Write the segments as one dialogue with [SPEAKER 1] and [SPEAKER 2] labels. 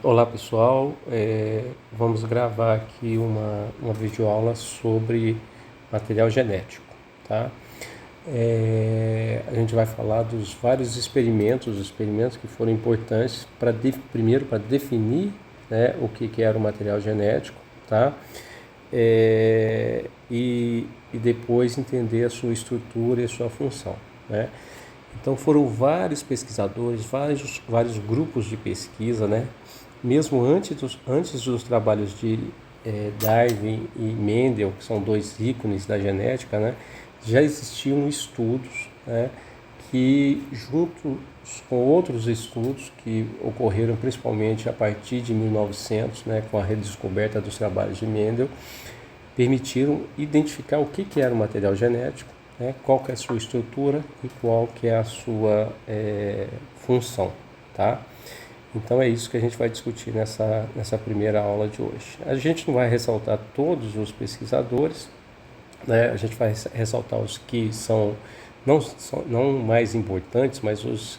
[SPEAKER 1] Olá pessoal, vamos gravar aqui uma videoaula sobre material genético, tá? A gente vai falar dos vários experimentos que foram importantes primeiro para definir, né, o que era o material genético, tá? E depois entender a sua estrutura e a sua função, né? Então foram vários pesquisadores, vários grupos de pesquisa, né? Mesmo antes dos trabalhos de Darwin e Mendel, que são dois ícones da genética, né? Já existiam estudos, né? Que juntos com outros estudos que ocorreram principalmente a partir de 1900, né? Com a redescoberta dos trabalhos de Mendel, permitiram identificar o que era o material genético, né, qual que é a sua estrutura e qual que é a sua função, tá? Então é isso que a gente vai discutir nessa primeira aula de hoje. A gente não vai ressaltar todos os pesquisadores, né? A gente vai ressaltar os que não mais importantes, mas os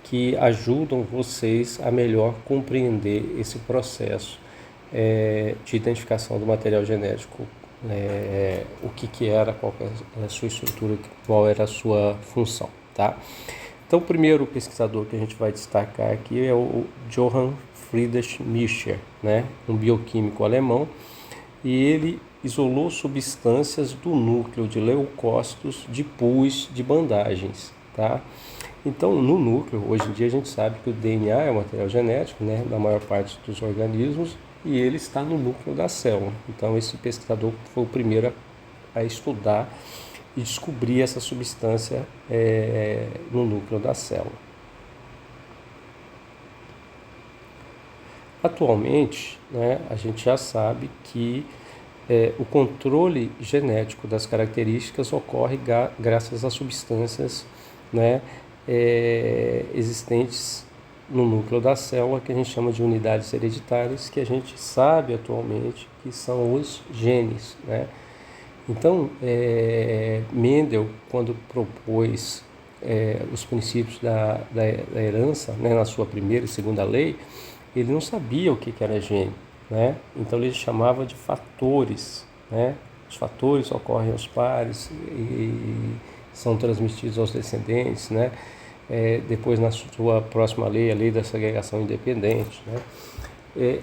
[SPEAKER 1] que ajudam vocês a melhor compreender esse processo de identificação do material genético, o que era, qual era a sua estrutura, qual era a sua função, tá? Então, o primeiro pesquisador que a gente vai destacar aqui é o Johann Friedrich Miescher, né? Um bioquímico alemão, e ele isolou substâncias do núcleo de leucócitos de pus de bandagens, tá? Então, no núcleo, hoje em dia a gente sabe que o DNA é um material genético, né, da maior parte dos organismos, e ele está no núcleo da célula. Então, esse pesquisador foi o primeiro a estudar e descobrir essa substância no núcleo da célula. Atualmente, né, a gente já sabe que o controle genético das características ocorre graças a substâncias, né, existentes no núcleo da célula, que a gente chama de unidades hereditárias, que a gente sabe atualmente que são os genes, né? Então, Mendel, quando propôs os princípios da herança, né, na sua primeira e segunda lei, ele não sabia o que era gene, né? Então ele chamava de fatores, né? Os fatores ocorrem aos pares e são transmitidos aos descendentes, né? Depois, na sua próxima lei, a lei da segregação independente, né?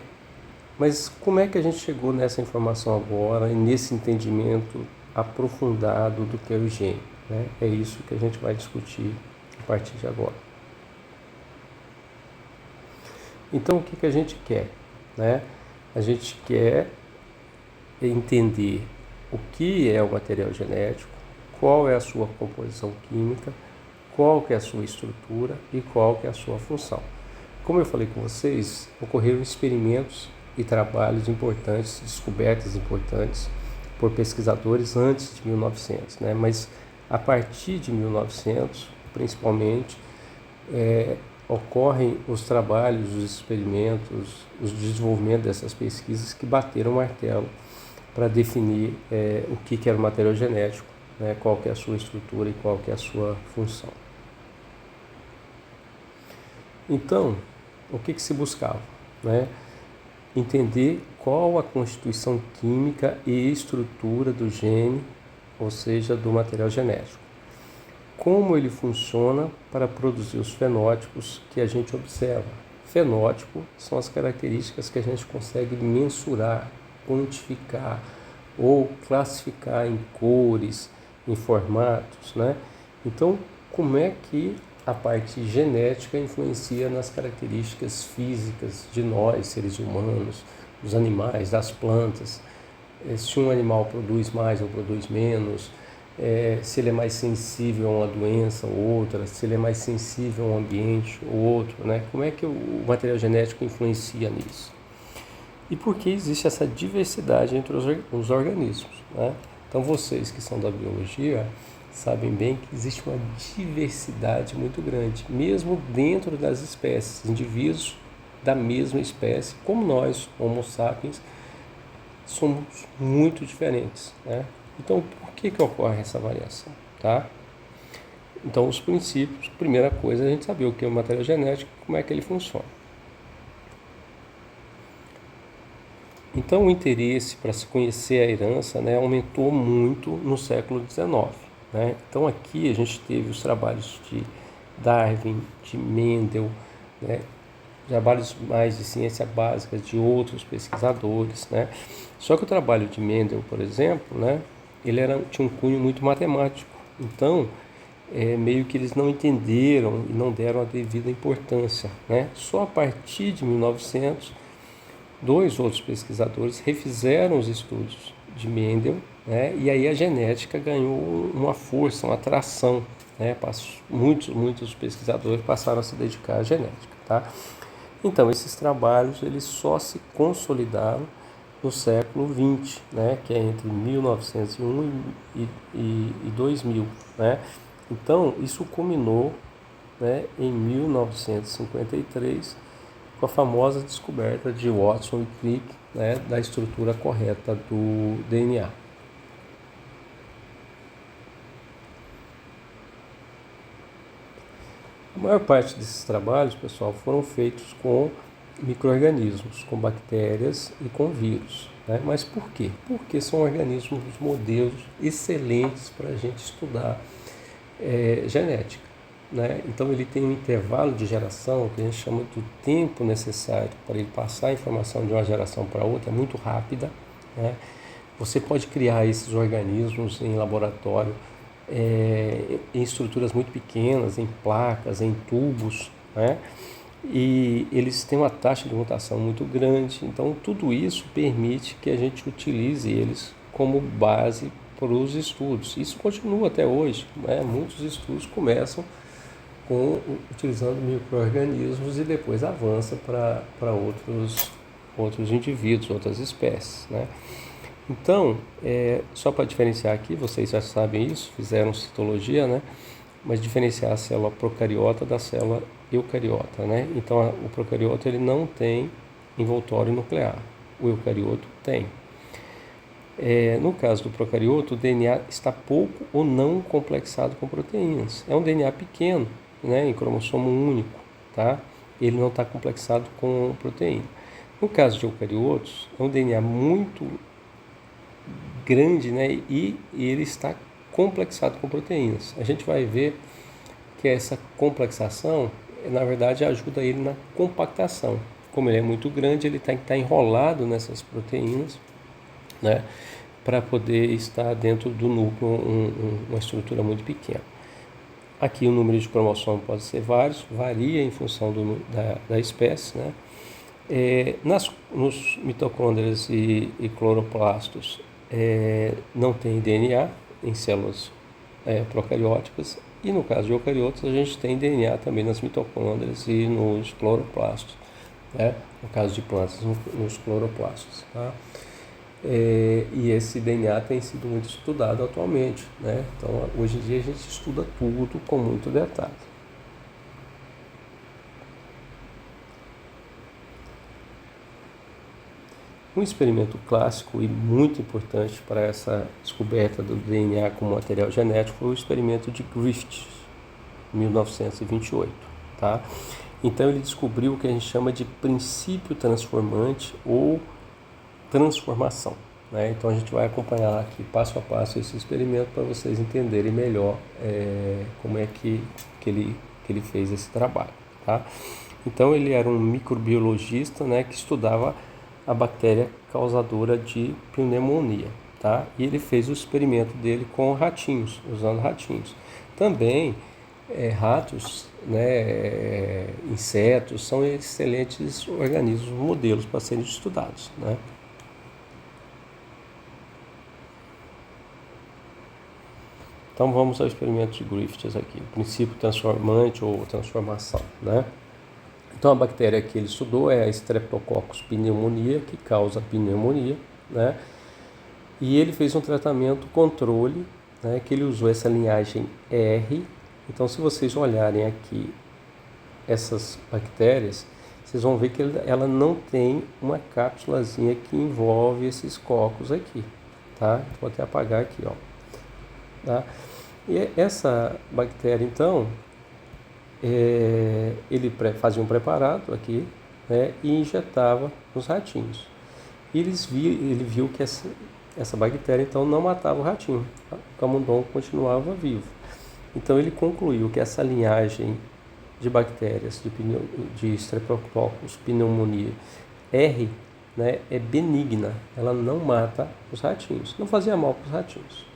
[SPEAKER 1] Mas como é que a gente chegou nessa informação agora e nesse entendimento aprofundado do que é o gene, né? É isso que a gente vai discutir a partir de agora. Então, o que a gente quer, né? A gente quer entender o que é o material genético, qual é a sua composição química, qual que é a sua estrutura e qual que é a sua função. Como eu falei com vocês, ocorreram experimentos e trabalhos importantes, descobertas importantes por pesquisadores antes de 1900, né? Mas a partir de 1900, principalmente, ocorrem os trabalhos, os experimentos, o desenvolvimento dessas pesquisas que bateram o martelo para definir o que era o material genético, né? Qual que é a sua estrutura e qual que é a sua função. Então, o que se buscava, né? Entender qual a constituição química e estrutura do gene, ou seja, do material genético. Como ele funciona para produzir os fenótipos que a gente observa. Fenótipo são as características que a gente consegue mensurar, quantificar ou classificar em cores, em formatos, né? Então, como é que a parte genética influencia nas características físicas de nós, seres humanos, dos animais, das plantas? Se um animal produz mais ou produz menos, se ele é mais sensível a uma doença ou outra, se ele é mais sensível a um ambiente ou outro, né? Como é que o material genético influencia nisso? E por que existe essa diversidade entre os organismos, né? Então, vocês que são da biologia sabem bem que existe uma diversidade muito grande, mesmo dentro das espécies, indivíduos da mesma espécie, como nós, Homo sapiens, somos muito diferentes, né? Então, por que ocorre essa variação, tá? Então, os princípios, primeira coisa, é a gente saber o que é o material genético e como é que ele funciona. Então, o interesse para se conhecer a herança, né, aumentou muito no século XIX. Né? Então, aqui a gente teve os trabalhos de Darwin, de Mendel, né, trabalhos mais de ciência básica de outros pesquisadores. Né? Só que o trabalho de Mendel, por exemplo, né, tinha um cunho muito matemático. Então, meio que eles não entenderam e não deram a devida importância. Né? Só a partir de 1900, dois outros pesquisadores refizeram os estudos de Mendel, né? E aí a genética ganhou uma força, uma atração. Né? Muitos pesquisadores passaram a se dedicar à genética. Tá? Então, esses trabalhos eles só se consolidaram no século XX, né? Que é entre 1901 e 2000. Né? Então, isso culminou, né, em 1953, com a famosa descoberta de Watson e Crick, né, da estrutura correta do DNA. A maior parte desses trabalhos, pessoal, foram feitos com micro-organismos, com bactérias e com vírus. Né? Mas por quê? Porque são organismos modelos excelentes para a gente estudar genética. Né? Então ele tem um intervalo de geração que a gente chama do tempo necessário para ele passar a informação de uma geração para outra, é muito rápida. Né? Você pode criar esses organismos em laboratório, em estruturas muito pequenas, em placas, em tubos, né? E eles têm uma taxa de mutação muito grande. Então tudo isso permite que a gente utilize eles como base para os estudos. Isso continua até hoje. Né? Muitos estudos começam utilizando micro-organismos e depois avança para outros indivíduos, outras espécies. Né? Então, só para diferenciar aqui, vocês já sabem isso, fizeram citologia, né? Mas diferenciar a célula procariota da célula eucariota. Né? Então, o procariota ele não tem envoltório nuclear, o eucarioto tem. No caso do procarioto, o DNA está pouco ou não complexado com proteínas. É um DNA pequeno, né, em cromossomo único, tá? Ele não está complexado com proteína. No caso de eucariotos, é um DNA muito grande, né, e ele está complexado com proteínas. A gente vai ver que essa complexação, na verdade, ajuda ele na compactação. Como ele é muito grande, ele tem que estar enrolado nessas proteínas, né, para poder estar dentro do núcleo, uma estrutura muito pequena. Aqui o número de cromossomos pode ser vários, varia em função da espécie. Né? Nos mitocôndrias e cloroplastos não tem DNA em células procarióticas, e no caso de eucariotos a gente tem DNA também nas mitocôndrias e nos cloroplastos. Né? No caso de plantas, nos cloroplastos. Tá? E esse DNA tem sido muito estudado atualmente. Né? Então, hoje em dia a gente estuda tudo com muito detalhe. Um experimento clássico e muito importante para essa descoberta do DNA como material genético foi o experimento de Griffith, 1928. Tá? Então ele descobriu o que a gente chama de princípio transformante ou transformação. Né? Então a gente vai acompanhar aqui passo a passo esse experimento para vocês entenderem melhor como é que ele fez esse trabalho. Tá? Então ele era um microbiologista, né, que estudava a bactéria causadora de pneumonia. Tá? E ele fez o experimento dele com ratinhos, usando ratinhos. Também ratos, né, insetos, são excelentes organismos, modelos para serem estudados. Né? Então vamos ao experimento de Griffith aqui, o princípio transformante ou transformação. Né? Então a bactéria que ele estudou é a Streptococcus pneumonia, que causa pneumonia. Né? E ele fez um tratamento controle, né, que ele usou essa linhagem R. Então se vocês olharem aqui essas bactérias, vocês vão ver que ela não tem uma cápsulazinha que envolve esses cocos aqui. Tá? Vou até apagar aqui, ó. Tá? E essa bactéria, então, ele fazia um preparado aqui, né, e injetava nos ratinhos. E ele viu que essa bactéria então não matava o ratinho, tá? O camundongo continuava vivo. Então ele concluiu que essa linhagem de bactérias de Streptococcus pneumoniae R, né, é benigna, ela não mata os ratinhos, não fazia mal para os ratinhos.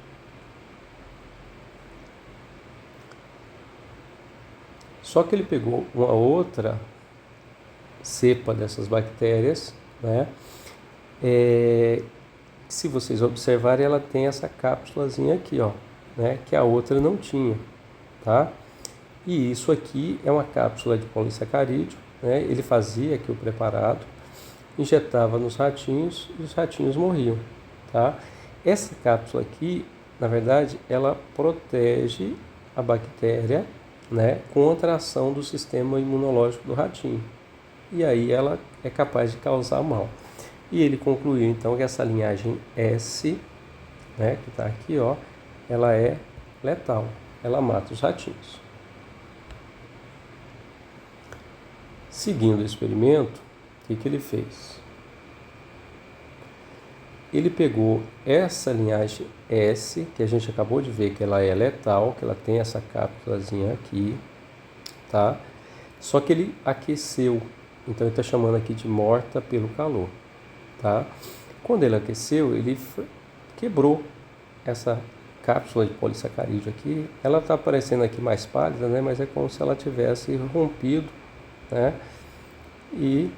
[SPEAKER 1] Só que ele pegou uma outra cepa dessas bactérias, né? Se vocês observarem, ela tem essa cápsulazinha aqui, ó, né? Que a outra não tinha, tá? E isso aqui é uma cápsula de polissacarídeo, né? Ele fazia aqui o preparado, injetava nos ratinhos e os ratinhos morriam, tá? Essa cápsula aqui, na verdade, ela protege a bactéria, né, contra a ação do sistema imunológico do ratinho. E aí ela é capaz de causar mal. E ele concluiu então que essa linhagem S, né, que está aqui, ó, ela é letal, ela mata os ratinhos. Seguindo o experimento, o que ele fez? Ele pegou essa linhagem S, que a gente acabou de ver que ela é letal, que ela tem essa cápsulazinha aqui, tá? Só que ele aqueceu, então ele está chamando aqui de morta pelo calor, tá? Quando ele aqueceu, ele quebrou essa cápsula de polissacarídeo aqui. Ela está aparecendo aqui mais pálida, né? Mas é como se ela tivesse rompido, né? E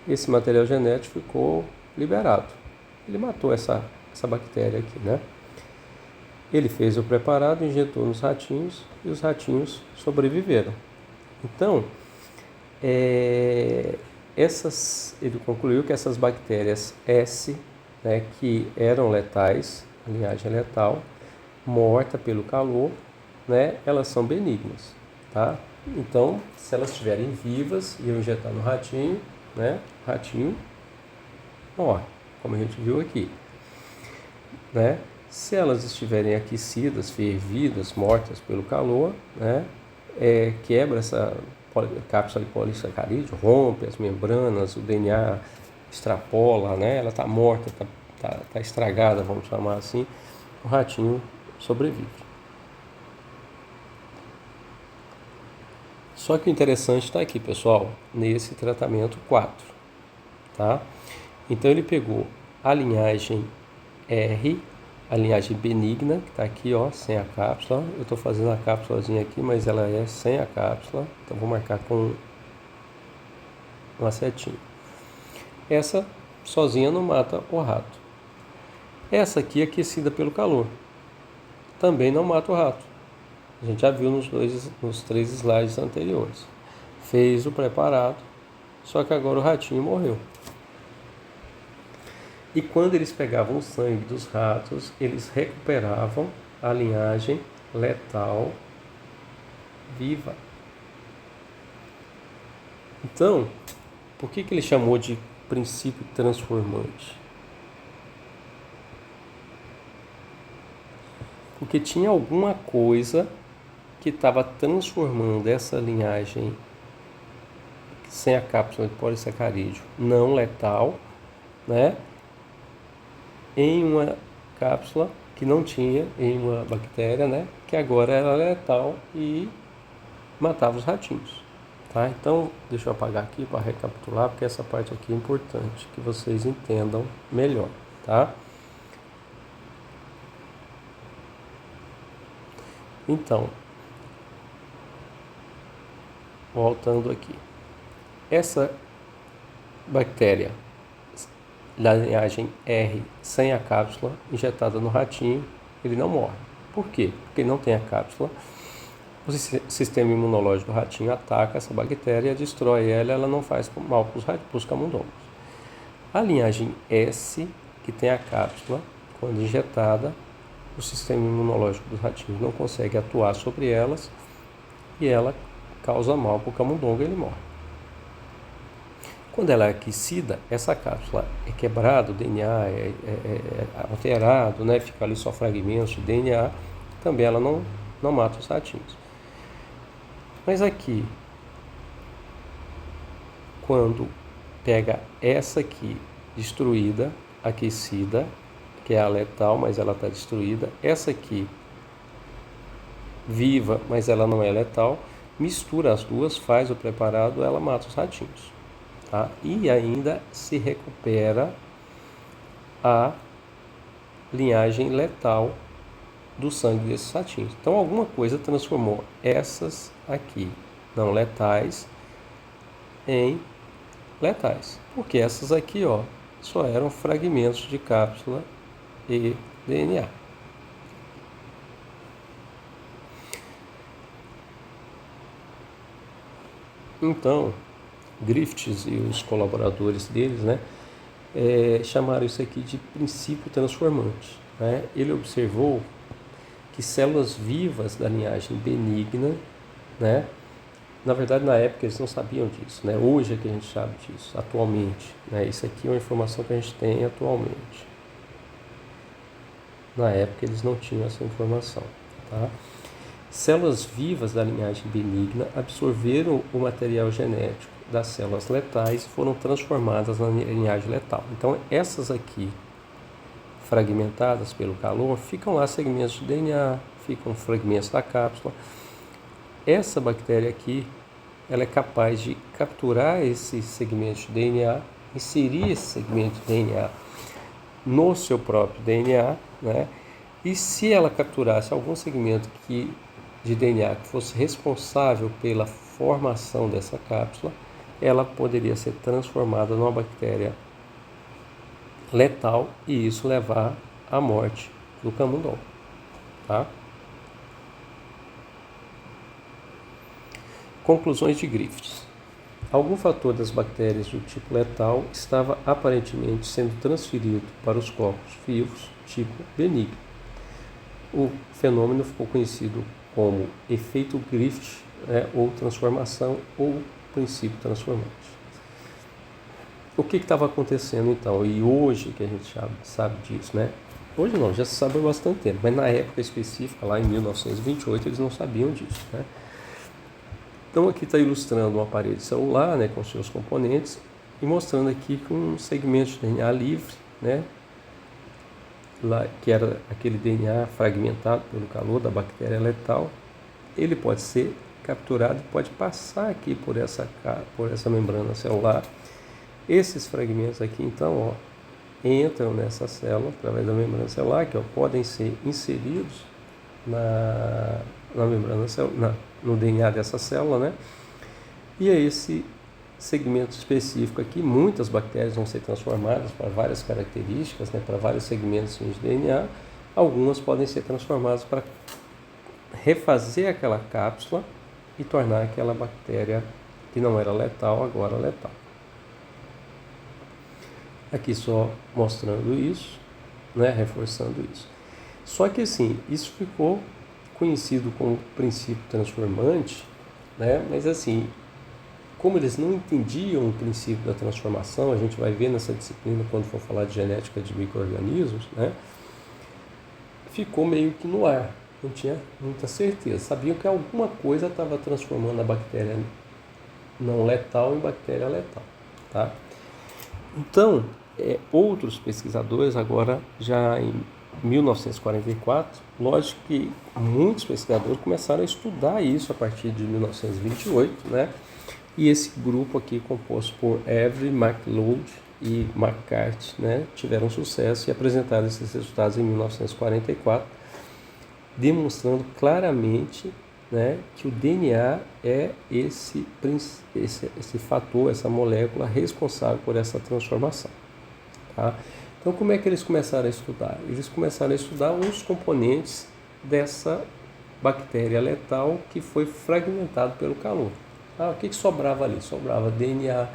[SPEAKER 1] esse material genético ficou liberado. Ele matou essa bactéria aqui, né? Ele fez o preparado, injetou nos ratinhos e os ratinhos sobreviveram. Então, ele concluiu que essas bactérias S, né, que eram letais, a linhagem letal, morta pelo calor, né, elas são benignas, tá? Então, se elas estiverem vivas e eu injetar no ratinho, né, o ratinho morre, como a gente viu aqui, né? Se elas estiverem aquecidas, fervidas, mortas pelo calor, né, quebra essa cápsula de polissacarídeo, rompe as membranas, o DNA extrapola, né? Ela está morta, tá estragada, vamos chamar assim, o ratinho sobrevive. Só que o interessante está aqui, pessoal, nesse tratamento 4, tá? Então ele pegou a linhagem R, a linhagem benigna, que está aqui, ó, sem a cápsula. Eu estou fazendo a cápsulazinha aqui, mas ela é sem a cápsula, então vou marcar com uma setinha. Essa sozinha não mata o rato. Essa aqui, aquecida pelo calor, também não mata o rato. A gente já viu nos 3 slides anteriores. Fez o preparado, só que agora o ratinho morreu. E quando eles pegavam o sangue dos ratos, eles recuperavam a linhagem letal viva. Então, por que ele chamou de princípio transformante? Porque tinha alguma coisa que estava transformando essa linhagem sem a cápsula de polissacarídeo não letal, né, em uma cápsula que não tinha, em uma bactéria, né, que agora era letal e matava os ratinhos, tá? Então, deixa eu apagar aqui para recapitular, porque essa parte aqui é importante, que vocês entendam melhor, tá? Então, voltando aqui, essa bactéria da linhagem R sem a cápsula injetada no ratinho, ele não morre. Por quê? Porque ele não tem a cápsula. O sistema imunológico do ratinho ataca essa bactéria, destrói ela não faz mal para os camundongos. A linhagem S, que tem a cápsula, quando injetada, o sistema imunológico dos ratinhos não consegue atuar sobre elas e ela causa mal para o camundongo e ele morre. Quando ela é aquecida, essa cápsula é quebrada, o DNA é alterado, né? Fica ali só fragmentos de DNA, também ela não mata os ratinhos. Mas aqui, quando pega essa aqui, destruída, aquecida, que é a letal, mas ela está destruída. Essa aqui, viva, mas ela não é letal. Mistura as duas, faz o preparado, ela mata os ratinhos. Tá? E ainda se recupera a linhagem letal do sangue desses ratinhos. Então alguma coisa transformou essas aqui não letais em letais. Porque essas aqui, ó, só eram fragmentos de cápsula e DNA. Então, Griffiths e os colaboradores deles, né, chamaram isso aqui de princípio transformante. Né? Ele observou que células vivas da linhagem benigna, né, na verdade na época eles não sabiam disso, né? Hoje é que a gente sabe disso, atualmente. Né? Isso aqui é uma informação que a gente tem atualmente. Na época eles não tinham essa informação. Tá? Células vivas da linhagem benigna absorveram o material genético das células letais e foram transformadas na linhagem letal. Então essas aqui, fragmentadas pelo calor, ficam lá segmentos de DNA, ficam fragmentos da cápsula. Essa bactéria aqui, ela é capaz de capturar esses segmentos de DNA, inserir esse segmento de DNA no seu próprio DNA, né? E se ela capturasse algum segmento de DNA que fosse responsável pela formação dessa cápsula, ela poderia ser transformada numa bactéria letal e isso levar à morte do camundongo, tá? Conclusões de Griffiths. Algum fator das bactérias do tipo letal estava aparentemente sendo transferido para os corpos vivos tipo benigno. O fenômeno ficou conhecido como efeito Griffith, ou transformação, ou princípio transformante. O que estava acontecendo então? E hoje que a gente sabe disso, né? Hoje não, já se sabe há bastante tempo, mas na época específica, lá em 1928, eles não sabiam disso, né? Então aqui está ilustrando um aparelho celular, né, com seus componentes e mostrando aqui com um segmento de DNA livre, né, lá, que era aquele DNA fragmentado pelo calor da bactéria letal. Ele pode ser capturado, pode passar aqui por essa membrana celular. Esses fragmentos aqui, então, ó, entram nessa célula através da membrana celular, que ó, podem ser inseridos na membrana celular, no DNA dessa célula, né? E é esse segmento específico aqui, muitas bactérias vão ser transformadas para várias características, né? Para vários segmentos de DNA. Algumas podem ser transformadas para refazer aquela cápsula e tornar aquela bactéria que não era letal, agora letal. Aqui só mostrando isso, né? Reforçando isso. Só que assim, isso ficou conhecido como princípio transformante, né? Mas assim, como eles não entendiam o princípio da transformação, a gente vai ver nessa disciplina quando for falar de genética de micro-organismos, né? Ficou meio que no ar, não tinha muita certeza. Sabiam que alguma coisa estava transformando a bactéria não letal em bactéria letal, tá? Então, outros pesquisadores agora já em 1944, lógico que muitos pesquisadores começaram a estudar isso a partir de 1928, né? E esse grupo aqui, composto por Avery, MacLeod e McCarthy, né, tiveram sucesso e apresentaram esses resultados em 1944, demonstrando claramente, né, que o DNA é esse fator, essa molécula responsável por essa transformação. Tá? Então, como é que eles começaram a estudar? Eles começaram a estudar os componentes dessa bactéria letal que foi fragmentado pelo calor. O que sobrava ali? Sobrava DNA,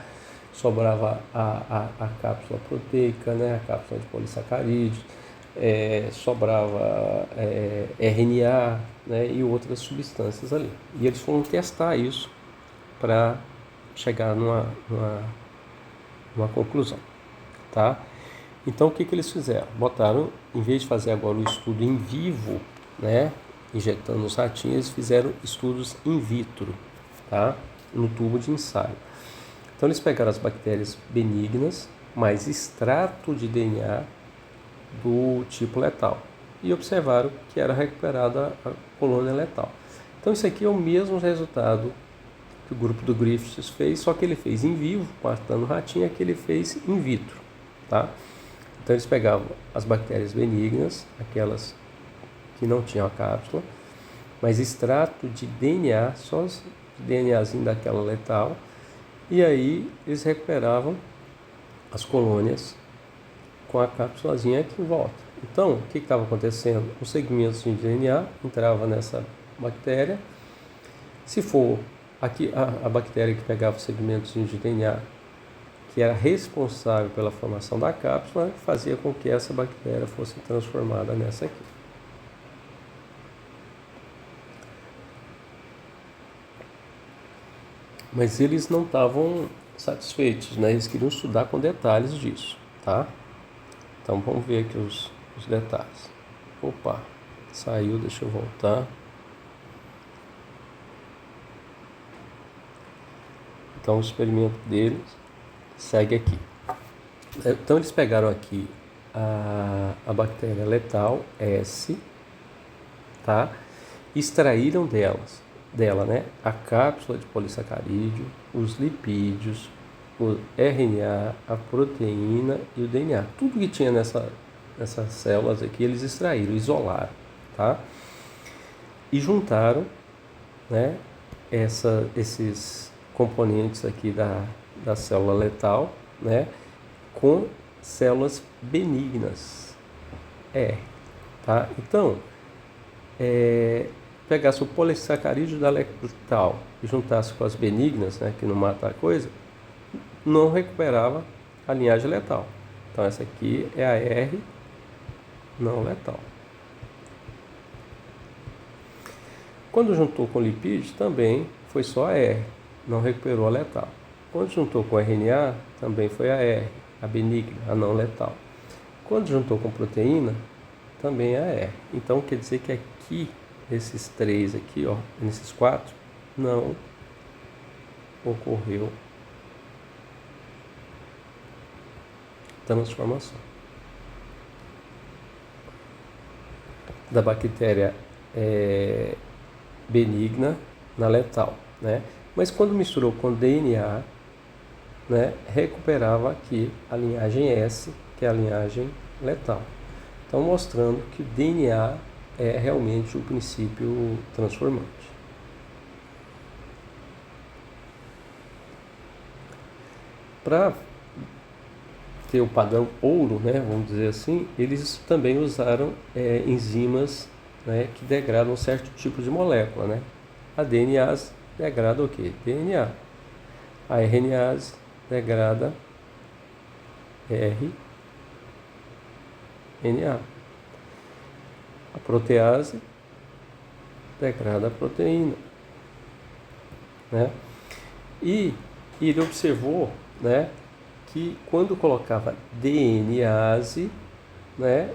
[SPEAKER 1] sobrava a cápsula proteica, né? A cápsula de polissacarídeos, sobrava RNA, né? E outras substâncias ali. E eles foram testar isso para chegar numa conclusão. Tá? Então, o que eles fizeram? Botaram, em vez de fazer agora o estudo em vivo, né, injetando os ratinhos, eles fizeram estudos in vitro, tá, no tubo de ensaio. Então, eles pegaram as bactérias benignas, mais extrato de DNA do tipo letal. E observaram que era recuperada a colônia letal. Então isso aqui é o mesmo resultado que o grupo do Griffiths fez, só que ele fez em vivo, matando ratinho, que ele fez in vitro. Tá? Então eles pegavam as bactérias benignas, aquelas que não tinham a cápsula, mas extrato de DNA, só o DNAzinho daquela letal, e aí eles recuperavam as colônias com a cápsulazinha aqui em volta. Então, o que estava acontecendo? Os segmentos de DNA entravam nessa bactéria. Se for aqui a bactéria que pegava os segmentos de DNA, que era responsável pela formação da cápsula, fazia com que essa bactéria fosse transformada nessa aqui. Mas eles não estavam satisfeitos, né? Eles queriam estudar com detalhes disso, tá? Então vamos ver aqui os detalhes. Opa, saiu, deixa eu voltar. Então o experimento deles segue aqui. Então eles pegaram aqui a bactéria letal S, tá? Extraíram dela, né, a cápsula de polissacarídeo, os lipídios, o RNA, a proteína e o DNA. Tudo que tinha nessas células aqui eles extraíram, isolaram, tá? E juntaram, né, esses componentes aqui da célula letal, né, com células benignas, tá? Então, pegasse o polissacarídeo da letal e juntasse com as benignas, né, que não mata a coisa, não recuperava a linhagem letal. Então essa aqui é a R não letal. Quando juntou com lipídios, também foi só a R, não recuperou a letal. Quando juntou com RNA, também foi a R, a benigna, a não letal. Quando juntou com proteína, também é a R. Então quer dizer que aqui, esses três aqui, ó, nesses quatro, não ocorreu transformação da bactéria benigna na letal, né? Mas quando misturou com DNA, né, recuperava aqui a linhagem S, que é a linhagem letal. Então mostrando que o DNA é realmente o princípio transformante. Para ter o padrão ouro, né, vamos dizer assim, eles também usaram enzimas, né, que degradam certo tipo de molécula, né? A DNase degrada o quê? DNA. A RNase degrada RNA. A protease degrada a proteína, né? E ele observou, né, que quando colocava DNase, né,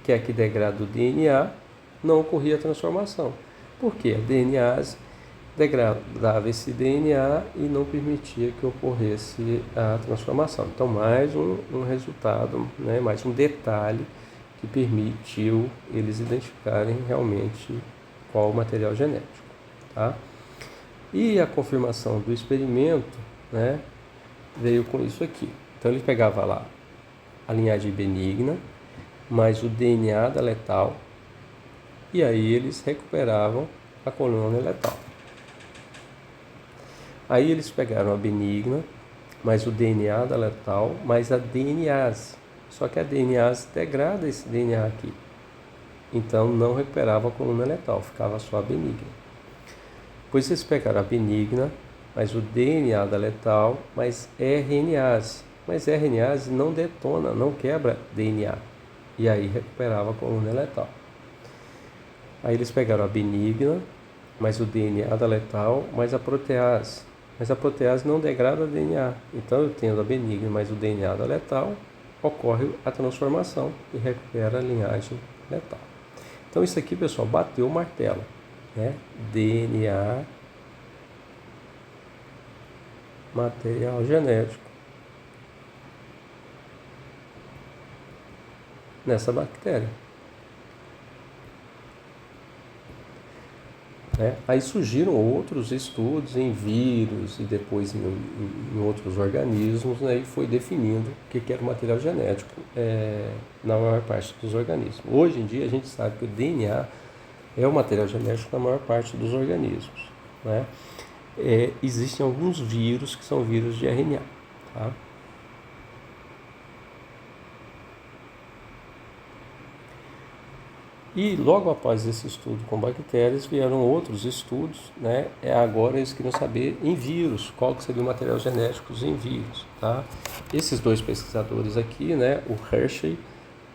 [SPEAKER 1] que é que degrada o DNA, não ocorria transformação. Por quê? A DNase degradava esse DNA e não permitia que ocorresse a transformação. Então, mais um resultado, né, mais um detalhe que permitiu eles identificarem realmente qual o material genético, tá? E a confirmação do experimento, né, veio com isso aqui. Então ele pegava lá a linhagem benigna, mais o DNA da letal, e aí eles recuperavam a colônia letal. Aí eles pegaram a benigna, mais o DNA da letal, mais a DNase. Só que a DNase degrada esse DNA aqui. Então não recuperava a colônia letal, ficava só a benigna. Depois eles pegaram a benigna, mais o DNA da letal, mais RNase. Mas RNase não detona, não quebra DNA. E aí recuperava a colônia letal. Aí eles pegaram a benigna, mais o DNA da letal, mais a protease. Mas a protease não degrada o DNA. Então eu tendo a benigna mais o DNA da letal, ocorre a transformação e recupera a linhagem letal. Então isso aqui, pessoal, bateu o martelo, né? DNA, material genético nessa bactéria. Aí surgiram outros estudos em vírus e depois em outros organismos, né, e foi definindo o que era o material genético na maior parte dos organismos. Hoje em dia a gente sabe que o DNA é o material genético na maior parte dos organismos, né? Existem alguns vírus que são vírus de RNA, tá? E logo após esse estudo com bactérias vieram outros estudos, né? Agora eles queriam saber em vírus, qual que seria o material genético em vírus, tá? Esses dois pesquisadores aqui, né? O Hershey,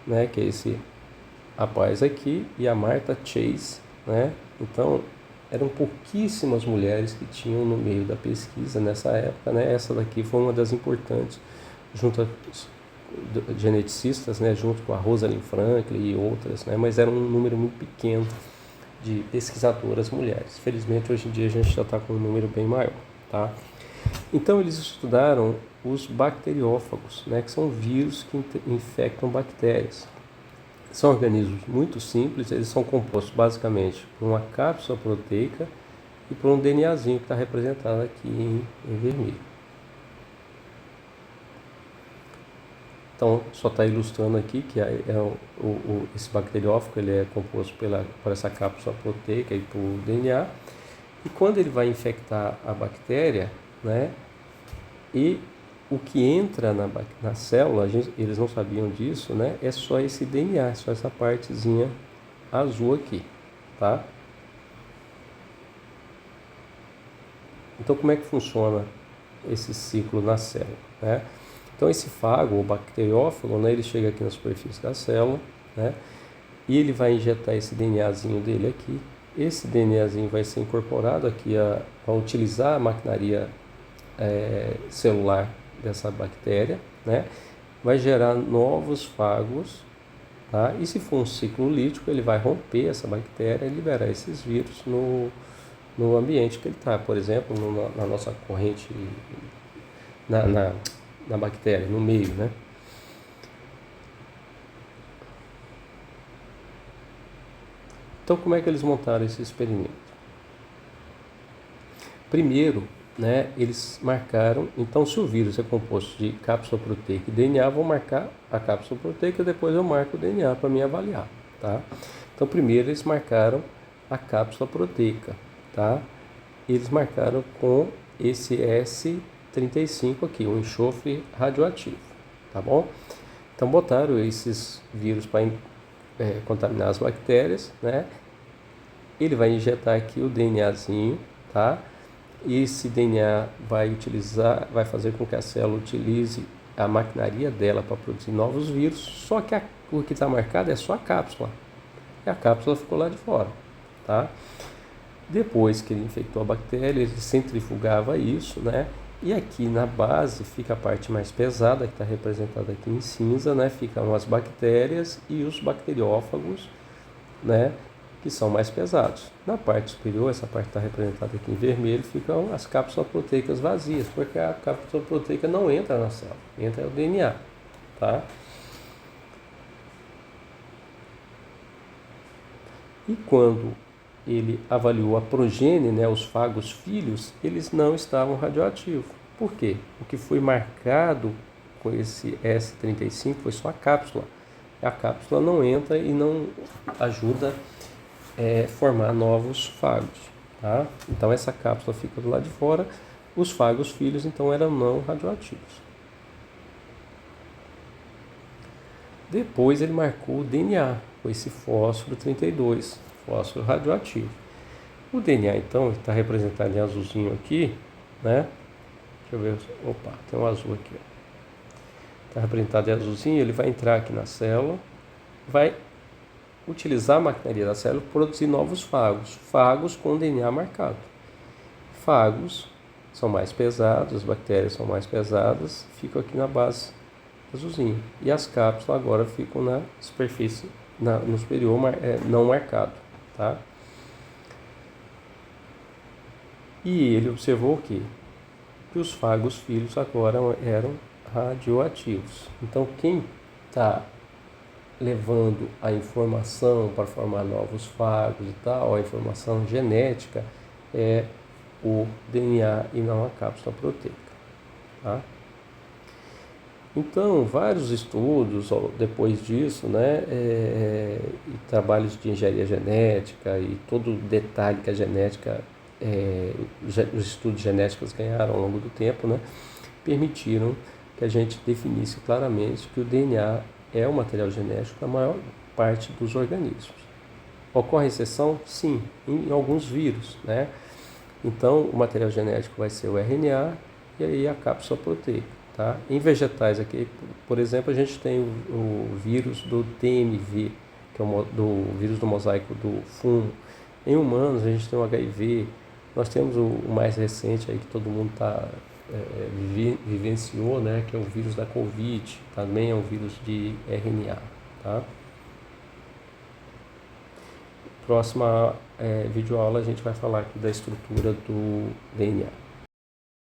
[SPEAKER 1] né? Que é esse rapaz aqui, e a Martha Chase, né? Então eram pouquíssimas mulheres que tinham no meio da pesquisa nessa época, né? Essa daqui foi uma das importantes, junto a geneticistas, né, junto com a Rosalind Franklin e outras, né, mas era um número muito pequeno de pesquisadoras mulheres. Felizmente hoje em dia a gente já está com um número bem maior, tá? Então eles estudaram os bacteriófagos, né, que são vírus que infectam bactérias. São organismos muito simples, eles são compostos basicamente por uma cápsula proteica e por um DNAzinho que está representado aqui em vermelho. Então, só está ilustrando aqui que esse bacteriófago ele é composto por essa cápsula proteica e por DNA. E quando ele vai infectar a bactéria, né, e o que entra na célula, eles não sabiam disso, né, é só esse DNA, só essa partezinha azul aqui, tá? Então, como é que funciona esse ciclo na célula, né? Então esse fago, ou bacteriófago, né, ele chega aqui na superfície da célula, né, e ele vai injetar esse DNAzinho dele aqui. Esse DNAzinho vai ser incorporado aqui a utilizar a maquinaria celular dessa bactéria, né, vai gerar novos fagos, tá? E se for um ciclo lítico, ele vai romper essa bactéria e liberar esses vírus no ambiente que ele está, por exemplo, na nossa corrente, na bactéria, no meio, né? Então, como é que eles montaram esse experimento? Primeiro, né, eles marcaram, então se o vírus é composto de cápsula proteica e DNA, vou marcar a cápsula proteica e depois eu marco o DNA para me avaliar, tá? Então, primeiro eles marcaram a cápsula proteica, tá? Eles marcaram com esse S35 aqui, um enxofre radioativo, tá bom? Então botaram esses vírus para contaminar as bactérias, né? Ele vai injetar aqui o DNAzinho, tá? Esse DNA vai fazer com que a célula utilize a maquinaria dela para produzir novos vírus, só que o que está marcado é só a cápsula, e a cápsula ficou lá de fora, tá? Depois que ele infectou a bactéria, ele centrifugava isso, né? E aqui na base fica a parte mais pesada, que está representada aqui em cinza, né? Ficam as bactérias e os bacteriófagos, né? Que são mais pesados. Na parte superior, essa parte está representada aqui em vermelho, ficam as cápsulas proteicas vazias, porque a cápsula proteica não entra na célula, entra o DNA, tá? E quando ele avaliou a progênie, né, os fagos filhos, eles não estavam radioativos. Por quê? O que foi marcado com esse S35 foi só a cápsula. A cápsula não entra e não ajuda a formar novos fagos, tá? Então essa cápsula fica do lado de fora, os fagos filhos então eram não radioativos. Depois ele marcou o DNA, com esse fósforo 32, fósforo radioativo. O DNA então está representado em azulzinho aqui, né? Deixa eu ver, opa, tem um azul aqui, está representado em azulzinho, ele vai entrar aqui na célula, vai utilizar a maquinaria da célula para produzir novos fagos com DNA marcado. Fagos são mais pesados, as bactérias são mais pesadas, ficam aqui na base azulzinho. E as cápsulas agora ficam na superfície, no superior não marcado, tá? E ele observou o quê? Que os fagos filhos agora eram radioativos. Então quem está levando a informação para formar novos fagos e tal, a informação genética, é o DNA e não a cápsula proteica. Tá? Então, vários estudos depois disso, né, e trabalhos de engenharia genética e todo o detalhe que a genética, os estudos genéticos ganharam ao longo do tempo, né, permitiram que a gente definisse claramente que o DNA é o material genético da maior parte dos organismos. Ocorre exceção? Sim, em alguns vírus, né? Então, o material genético vai ser o RNA e aí a cápsula proteica, tá? Em vegetais aqui, por exemplo, a gente tem o vírus do TMV, que é do vírus do mosaico do fungo. Em humanos, a gente tem o HIV. Nós temos o mais recente aí que todo mundo vivenciou, né, que é o vírus da Covid, também é um vírus de RNA, tá? Próxima videoaula a gente vai falar aqui da estrutura do DNA.